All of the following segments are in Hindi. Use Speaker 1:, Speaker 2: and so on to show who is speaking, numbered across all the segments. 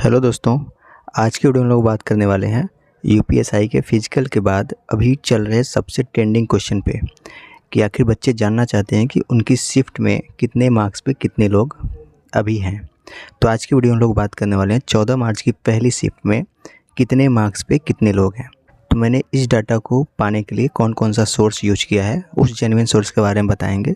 Speaker 1: हेलो दोस्तों, आज की वीडियो में लोग बात करने वाले हैं यूपीएसआई के फिजिकल के बाद अभी चल रहे सबसे ट्रेंडिंग क्वेश्चन पे कि आखिर बच्चे जानना चाहते हैं कि उनकी शिफ्ट में कितने मार्क्स पे कितने लोग अभी हैं। तो आज की वीडियो में लोग बात करने वाले हैं 14 मार्च की पहली शिफ्ट में कितने मार्क्स पे कितने लोग हैं। तो मैंने इस डाटा को पाने के लिए कौन कौन सा सोर्स यूज किया है उस जेन्युइन सोर्स के बारे में बताएंगे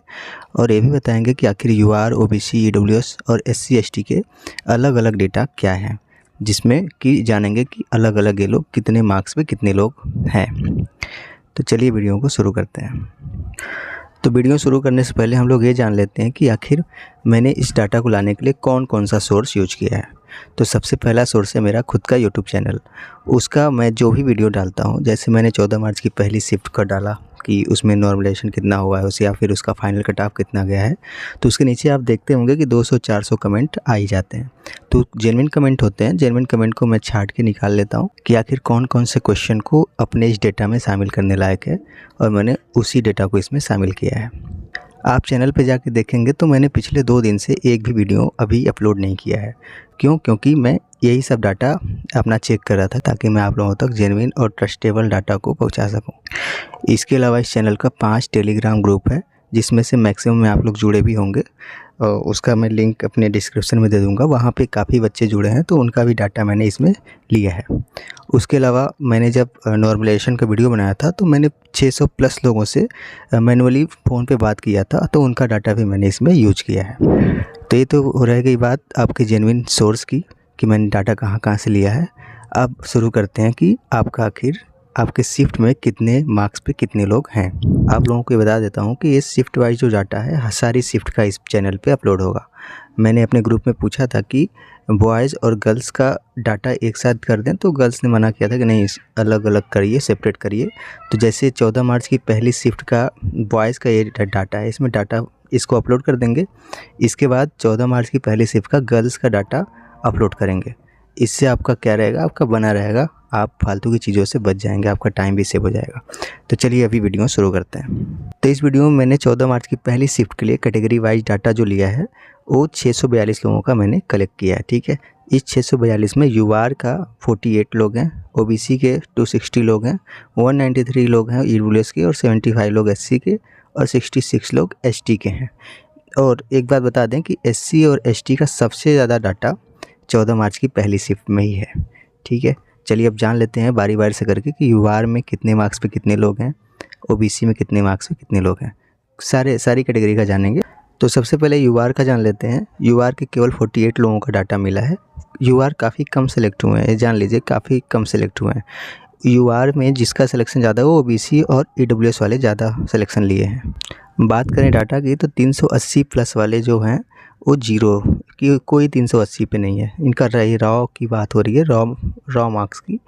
Speaker 1: और ये भी बताएंगे कि आखिर यूआर, ओबीसी, ईडब्ल्यूएस और एससी एसटी के अलग अलग डेटा क्या है, जिसमें कि जानेंगे कि अलग अलग ये लोग कितने मार्क्स पे कितने लोग हैं। तो चलिए वीडियो को शुरू करते हैं। तो वीडियो शुरू करने से पहले हम लोग ये जान लेते हैं कि आखिर मैंने इस डाटा को लाने के लिए कौन कौन सा सोर्स यूज किया है। तो सबसे पहला सोर्स है मेरा खुद का यूट्यूब चैनल। उसका मैं जो भी वीडियो डालता हूँ, जैसे मैंने 14 मार्च की पहली शिफ्ट का डाला कि उसमें नॉर्मलाइजेशन कितना हुआ है उसे, या फिर उसका फाइनल कट ऑफ कितना गया है, तो उसके नीचे आप देखते होंगे कि 200-400 कमेंट आ ही जाते हैं। तो जेन्युइन कमेंट होते हैं। जेन्युइन कमेंट को मैं छांट के निकाल लेता हूँ कि आखिर कौन कौन से क्वेश्चन को अपने इस डेटा में शामिल करने लायक है, और मैंने उसी डेटा को इसमें शामिल किया है। आप चैनल पे जाके देखेंगे तो मैंने पिछले 2 दिन से एक भी वीडियो अभी अपलोड नहीं किया है। क्योंकि मैं यही सब डाटा अपना चेक कर रहा था ताकि मैं आप लोगों तक जेन्युइन और ट्रस्टेबल डाटा को पहुंचा सकूं। इसके अलावा इस चैनल का 5 टेलीग्राम ग्रुप है, जिसमें से मैक्सिमम में आप लोग जुड़े भी होंगे। उसका मैं लिंक अपने डिस्क्रिप्शन में दे दूंगा। वहाँ पे काफ़ी बच्चे जुड़े हैं, तो उनका भी डाटा मैंने इसमें लिया है। उसके अलावा मैंने जब नॉर्मलाइजेशन का वीडियो बनाया था तो मैंने 600 प्लस लोगों से मैनुअली फ़ोन पे बात किया था, तो उनका डाटा भी मैंने इसमें यूज किया है। तो ये तो रह गई बात आपके जेन्युइन सोर्स की कि मैंने डाटा कहाँ कहाँ से लिया है। अब शुरू करते हैं कि आपका आखिर आपके शिफ्ट में कितने मार्क्स पे कितने लोग हैं। आप लोगों को ये बता देता हूँ कि ये शिफ्ट वाइज जो डाटा है सारी शिफ्ट का इस चैनल पे अपलोड होगा। मैंने अपने ग्रुप में पूछा था कि बॉयज़ और गर्ल्स का डाटा एक साथ कर दें, तो गर्ल्स ने मना किया था कि नहीं, अलग अलग करिए, सेपरेट करिए। तो जैसे 14 मार्च की पहली शिफ्ट का बॉयज़ का ये डाटा है, इसमें डाटा इसको अपलोड कर देंगे। इसके बाद 14 मार्च की पहली शिफ्ट का गर्ल्स का डाटा अपलोड करेंगे। इससे आपका क्या रहेगा, आपका बना रहेगा, आप फालतू की चीज़ों से बच जाएंगे, आपका टाइम भी सेव हो जाएगा। तो चलिए अभी वीडियो शुरू करते हैं। तो इस वीडियो में मैंने 14 मार्च की पहली शिफ्ट के लिए कैटेगरी वाइज डाटा जो लिया है वो 642 लोगों का मैंने कलेक्ट किया है। ठीक है, इस 642 में यूआर का 48 लोग हैं, ओबीसी के 260 लोग हैं, 193 लोग हैं ईडब्ल्यूएस के, और 75 लोग एससी के, और 66 लोग एसटी के हैं। और एक बात बता दें कि एससी और एसटी का सबसे ज़्यादा डाटा 14 मार्च की पहली शिफ्ट में ही है। ठीक है, चलिए अब जान लेते हैं बारी बारी से करके कि यूआर में कितने मार्क्स पे कितने लोग हैं, ओबीसी में कितने मार्क्स पे कितने लोग हैं। सारी कैटेगरी का जानेंगे। तो सबसे पहले यूआर का जान लेते हैं। यूआर के केवल 48 लोगों का डाटा मिला है। यूआर काफ़ी कम सेलेक्ट हुए हैं, जान लीजिए, काफ़ी कम सेलेक्ट हुए हैं। यूआर में जिसका सिलेक्शन ज़्यादा है वो ओबीसी और ईडब्ल्यूएस वाले ज़्यादा सिलेक्शन लिए हैं। बात करें डाटा की तो 380 प्लस वाले जो हैं वो जीरो कि कोई 380 पे नहीं है। इनका रॉ की बात हो रही है, रॉ मार्क्स की,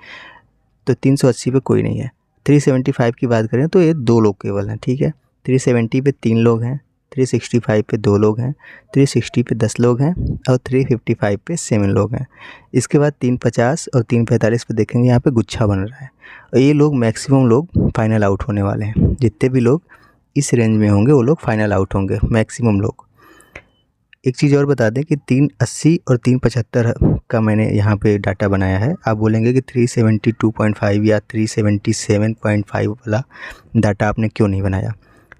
Speaker 1: तो 380 पे कोई नहीं है। 375 की बात करें तो ये 2 लोग केवल हैं। ठीक है, 370 पे 3 लोग हैं, 365 पे 2 लोग हैं, 360 पे 10 लोग हैं, और 355 पे 7 लोग हैं। इसके बाद 350 और 345 पे देखेंगे, यहाँ पे गुच्छा बन रहा है, और ये लोग मैक्सिमम लोग फाइनल आउट होने वाले हैं। जितने भी लोग इस रेंज में होंगे वो लोग फाइनल आउट होंगे, मैक्सिमम लोग। एक चीज़ और बता दें कि 380 और 375 का मैंने यहाँ पे डाटा बनाया है। आप बोलेंगे कि 372.5 या 377.5 वाला डाटा आपने क्यों नहीं बनाया,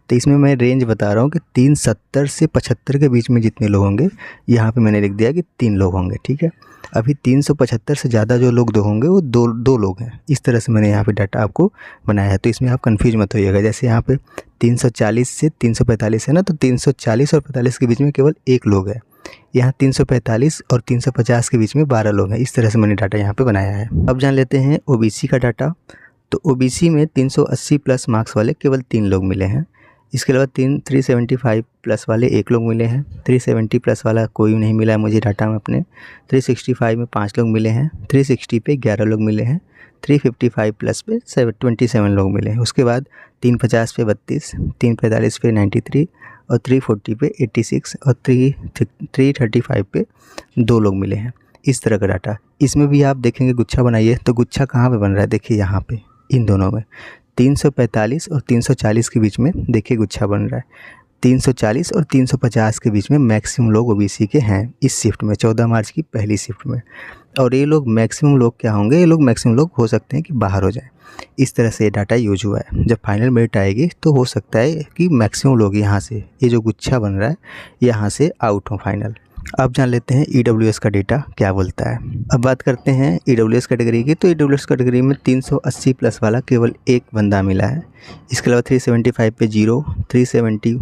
Speaker 1: तो इसमें मैं रेंज बता रहा हूँ कि 370 से 75 के बीच में जितने लोग होंगे, यहाँ पे मैंने लिख दिया कि 3 लोग होंगे। ठीक है, अभी 375 से ज़्यादा जो लोग होंगे वो दो लोग हैं। इस तरह से मैंने यहाँ पे डाटा आपको बनाया है, तो इसमें आप कंफ्यूज मत होइएगा। जैसे यहाँ पे 340 से 345 है ना, तो 340 और 45 के बीच में केवल 1 लोग है। यहाँ 345 और 350 के बीच में 12 लोग हैं। इस तरह से मैंने डाटा यहाँ पे बनाया है। अब जान लेते हैं ओबीसी का डाटा। तो ओबीसी में 380 प्लस मार्क्स वाले केवल 3 लोग मिले हैं। इसके अलावा 375 प्लस वाले 1 लोग मिले हैं। 370 प्लस वाला कोई नहीं मिला है मुझे डाटा में अपने। 365 में 5 लोग मिले हैं। 360 पे 11 लोग मिले हैं। 355 प्लस पे 27 लोग मिले हैं। उसके बाद 350 पे 32, 345 पे 93, और 340 पे 86, और 335 पे 2 लोग मिले हैं। इस तरह का डाटा। इसमें भी आप देखेंगे गुच्छा बनाइए, तो गुच्छा कहाँ पे बन रहा है, देखिए यहाँ पे इन दोनों में 345 और 340 के बीच में देखिए गुच्छा बन रहा है। 340 और 350 के बीच में मैक्सिमम लोग ओबीसी के हैं इस शिफ्ट में, 14 मार्च की पहली शिफ्ट में। और ये लोग मैक्सिमम लोग क्या होंगे, ये लोग मैक्सिमम लोग हो सकते हैं कि बाहर हो जाएं। इस तरह से ये डाटा यूज हुआ है। जब फाइनल मेरिट आएगी तो हो सकता है कि मैक्सिमम लोग यहाँ से, ये जो गुच्छा बन रहा है यहाँ से आउट हो फाइनल। अब जान लेते हैं EWS का डेटा क्या बोलता है। अब बात करते हैं EWS कैटेगरी की। तो EWS कैटेगरी में 380 प्लस वाला केवल एक बंदा मिला है। इसके अलावा 375 पे 0, 370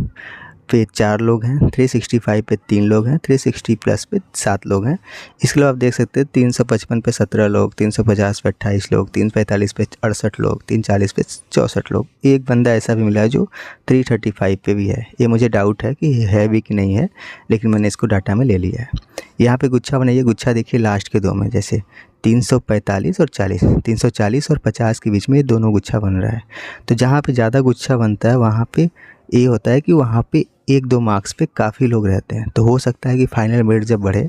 Speaker 1: पे 4 लोग हैं, 365 पे 3 लोग हैं, 360 प्लस पे 7 लोग हैं। इसके अलावा आप देख सकते हैं 355 पे 17 लोग, 350 पे 28 लोग, 345 पे 68 लोग, 340 पे 64 लोग। एक बंदा ऐसा भी मिला है जो 335 पे भी है। ये मुझे डाउट है कि है भी कि नहीं है, लेकिन मैंने इसको डाटा में ले लिया है। यहाँ पे गुच्छा बनाइए, गुच्छा देखिए लास्ट के दो में, जैसे 345 और 40, 340 और 50 के बीच में ये दोनों गुच्छा बन रहा है। तो जहाँ पे ज़्यादा गुच्छा बनता है वहाँ पे ये होता है कि वहाँ पे 1-2 मार्क्स पे काफ़ी लोग रहते हैं। तो हो सकता है कि फाइनल मेरिट जब बढ़े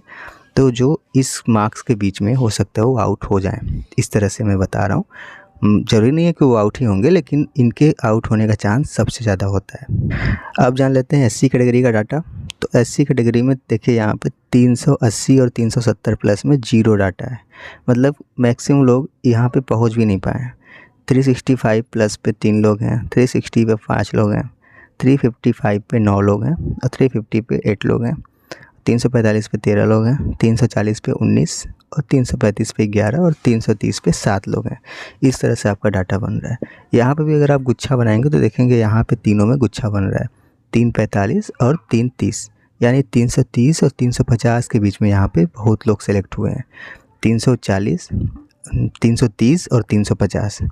Speaker 1: तो जो इस मार्क्स के बीच में हो सकता है वो आउट हो जाएं। इस तरह से मैं बता रहा हूँ। ज़रूरी नहीं है कि वो आउट ही होंगे, लेकिन इनके आउट होने का चांस सबसे ज़्यादा होता है। अब जान लेते हैं SC कैटेगरी का डाटा। तो SC कैटेगरी में देखिए यहाँ पे 380 और 370 प्लस में 0 डाटा है। मतलब मैक्सिमम लोग यहाँ पे पहुँच भी नहीं पाए। 365 प्लस पे 3 लोग हैं, 360 पे 5 लोग हैं, 355 पे 9 लोग हैं और 350 पे 8 लोग हैं, 345 पे 13 लोग हैं, 340 पे 19 और 335 पे 11 और 330 पे 7 लोग हैं। इस तरह से आपका डाटा बन रहा है। यहाँ पे भी अगर आप गुच्छा बनाएंगे तो देखेंगे यहाँ पे तीनों में गुच्छा बन रहा है, 345 और 330, यानी 330 और 350 के बीच में यहाँ पे बहुत लोग सेलेक्ट हुए हैं। 340, 330 और 350।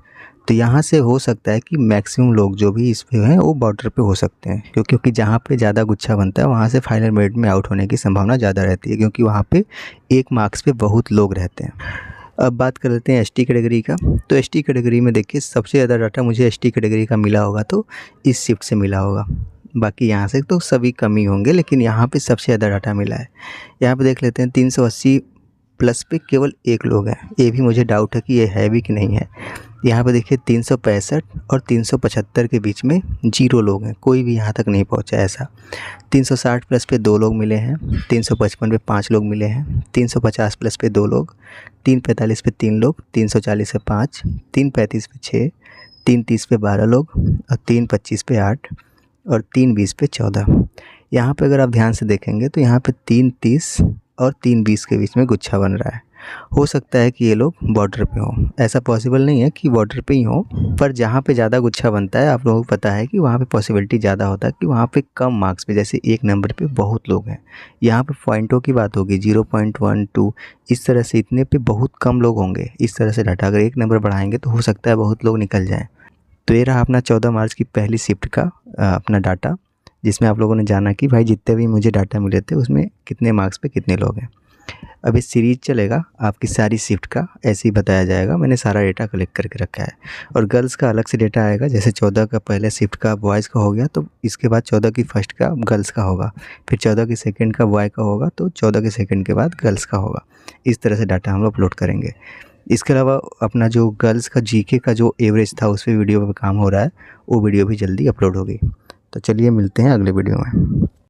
Speaker 1: तो यहाँ से हो सकता है कि मैक्सिमम लोग जो भी इस पे हैं वो बॉर्डर पे हो सकते हैं, क्योंकि जहाँ पे ज़्यादा गुच्छा बनता है वहाँ से फाइनल मेरिट में आउट होने की संभावना ज़्यादा रहती है, क्योंकि वहाँ पे 1 मार्क्स पे बहुत लोग रहते हैं। अब बात कर लेते हैं ST कैटेगरी का। तो ST कैटेगरी में देखिए सबसे ज़्यादा डाटा मुझे ST कैटेगरी का मिला होगा तो इस शिफ्ट से मिला होगा। बाकी यहाँ से तो सभी कम ही होंगे, लेकिन यहाँ पे सबसे ज़्यादा डाटा मिला है। यहाँ पे देख लेते हैं 380 प्लस पे केवल 1 लोग हैं। ये भी मुझे डाउट है कि ये है भी कि नहीं है। यहाँ पे देखिए 365 और 375 के बीच में 0 लोग हैं, कोई भी यहाँ तक नहीं पहुँचा ऐसा। 360 प्लस पे 2 लोग मिले हैं, 355 पे 5 लोग मिले हैं, 350 प्लस पे 2 लोग, 345 पे 3 लोग, 340 पे 5, 335 पे 6, 330 पे 12 लोग और 325 पे 8 और 320 पे 14। यहाँ पे अगर आप ध्यान से देखेंगे तो यहाँ पे 330 और 320 के बीच में गुच्छा बन रहा है। हो सकता है कि ये लोग बॉर्डर पे हों। ऐसा पॉसिबल नहीं है कि बॉर्डर पे ही हों, पर जहाँ पे ज़्यादा गुच्छा बनता है आप लोगों को पता है कि वहाँ पे पॉसिबिलिटी ज़्यादा होता है कि वहाँ पे कम मार्क्स पे, जैसे 1 नंबर पे बहुत लोग हैं। यहाँ पे पॉइंटों की बात होगी 0.12, इस तरह से इतने पे बहुत कम लोग होंगे। इस तरह से डाटा अगर 1 नंबर बढ़ाएंगे तो हो सकता है बहुत लोग निकल जाएँ। तो ये रहा अपना 14 मार्च की पहली शिफ्ट का अपना डाटा, जिसमें आप लोगों ने जाना कि भाई जितने भी मुझे डाटा मिले थे उसमें कितने मार्क्स पे कितने लोग हैं। अब इस सीरीज़ चलेगा, आपकी सारी शिफ्ट का ऐसे ही बताया जाएगा। मैंने सारा डेटा कलेक्ट करके रखा है। और गर्ल्स का अलग से डेटा आएगा, जैसे 14 का पहले शिफ्ट का बॉयज़ का हो गया तो इसके बाद 14 की फर्स्ट का गर्ल्स का होगा, फिर 14 की सेकंड का बॉय का होगा तो 14 के सेकंड के बाद गर्ल्स का होगा। इस तरह से डाटा हम लोग अपलोड करेंगे। इसके अलावा अपना जो गर्ल्स का GK का जो एवरेज था उस पर वीडियो पर काम हो रहा है, वो वीडियो भी जल्दी अपलोड होगी। तो चलिए मिलते हैं अगले वीडियो में।